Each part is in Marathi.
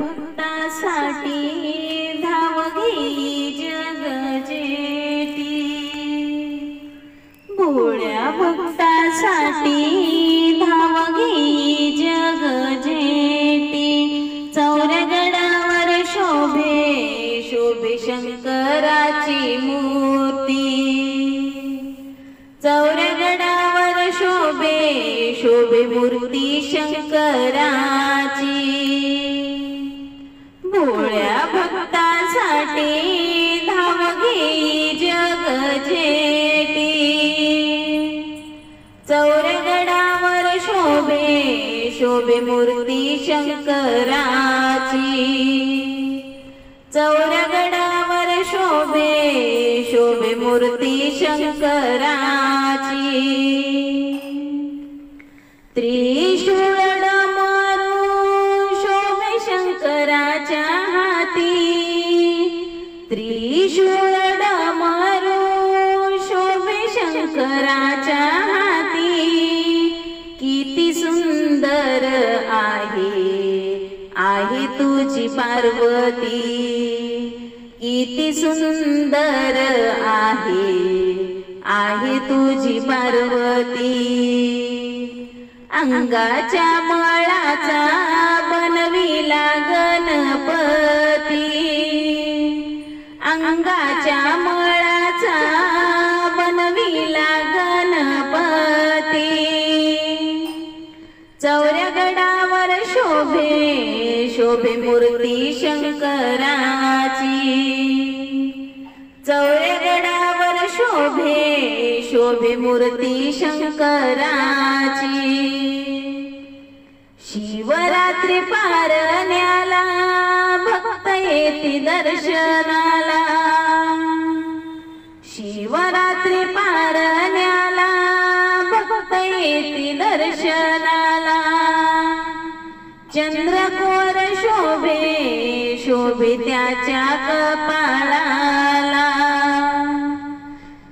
भक्तासाठी धाव घेई जग जेठी, भोळ्या भक्तासाठी धाव घेई जग जेठी। चौऱ्या गडावर शोभे शोभे शंकराची मूर्ती, चौऱ्या गडावर शोभे शोभे मूर्ती शंकराची। भोळ्या भक्तासाठी धाव घेई जग जेठी, चौऱ्या गडावर शोभे शोभे मूर्ती शंकराची। चौऱ्या गडावर शोभे शोभे मूर्ती शंकराची। त्रिशूळ डमरू शोभे शंकराच्या हाती, त्रिशूळ डमरू शोभे शंकराच्या हाती। किती सुंदर आहे तुझी पार्वती, किती सुंदर आहे तुझी पार्वती। अंगाच्या मळाचा बनविला गणपती, अंगाच्या मळाचा बनविला गणपती। चौऱ्या गडावर शोभे शोभे मूर्ती शंकराची, चौऱ्या गडावर शोभे शोभे मूर्ती शंकराची। शिवरात्री पारण्याला भक्त येती दर्शनाला, शिवरात्री पारण्याला भक्त येती दर्शनाला। चंद्रकोर शोभे शोभे त्याच्या कपाळाला,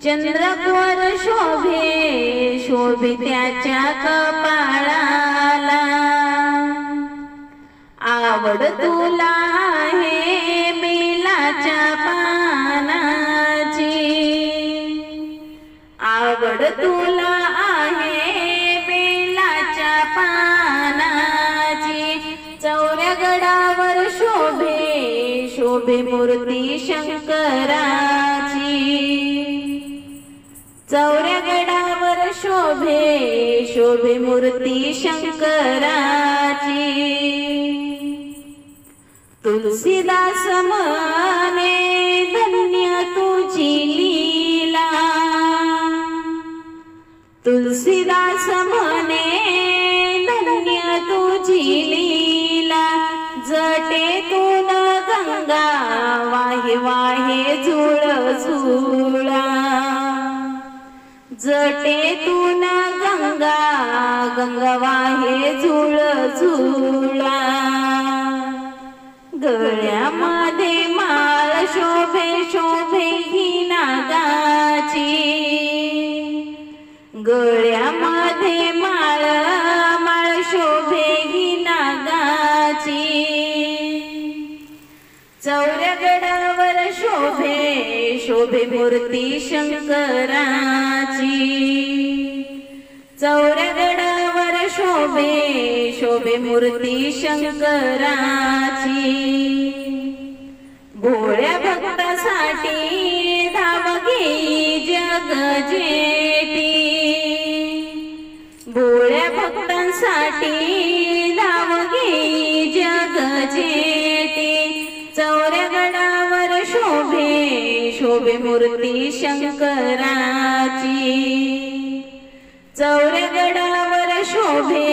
चंद्रकोर शोभे शोभे त्याच्या कपाळाला। आवड तुला आहे बेलाच्या पानाची, आवड तुला आहे बेलाच्या पानाची। चौऱ्या गडावर शोभे शोभे मूर्ती शंकराची, चौऱ्या गडावर शोभे शोभे मूर्ती शंकराची। तुलसीदास म्हणे धन्य तुझी लीला, तुलसीदास म्हणे धन्य तुझी लीला। जटेतून गंगा वाहे वाहे झुळ झुळा, जटेतून गंगा गंगा वाहे झुळ झुळा। गळ्यामध्ये माळ शोभे शोभे ही नागाची, गळ्यामध्ये माळ माळ शोभे ही नागाची। चौऱ्या गडावर शोभे शोभे मूर्ती शंकराची, चौऱ्या गडावर शोभे शोभे मूर्ती शंकराची। भोळ्या भक्तासाठी धाव घेई जग जेठी, भोळ्या भक्तांसाठी धाव घेई जग जेठी। चौऱ्या गडावर शोभे शोभे मूर्ती शंकराची, चौऱ्या गडावर शोभे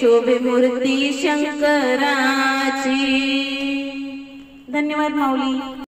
शोभे मूर्ती शंकराची। धन्यवाद माऊली।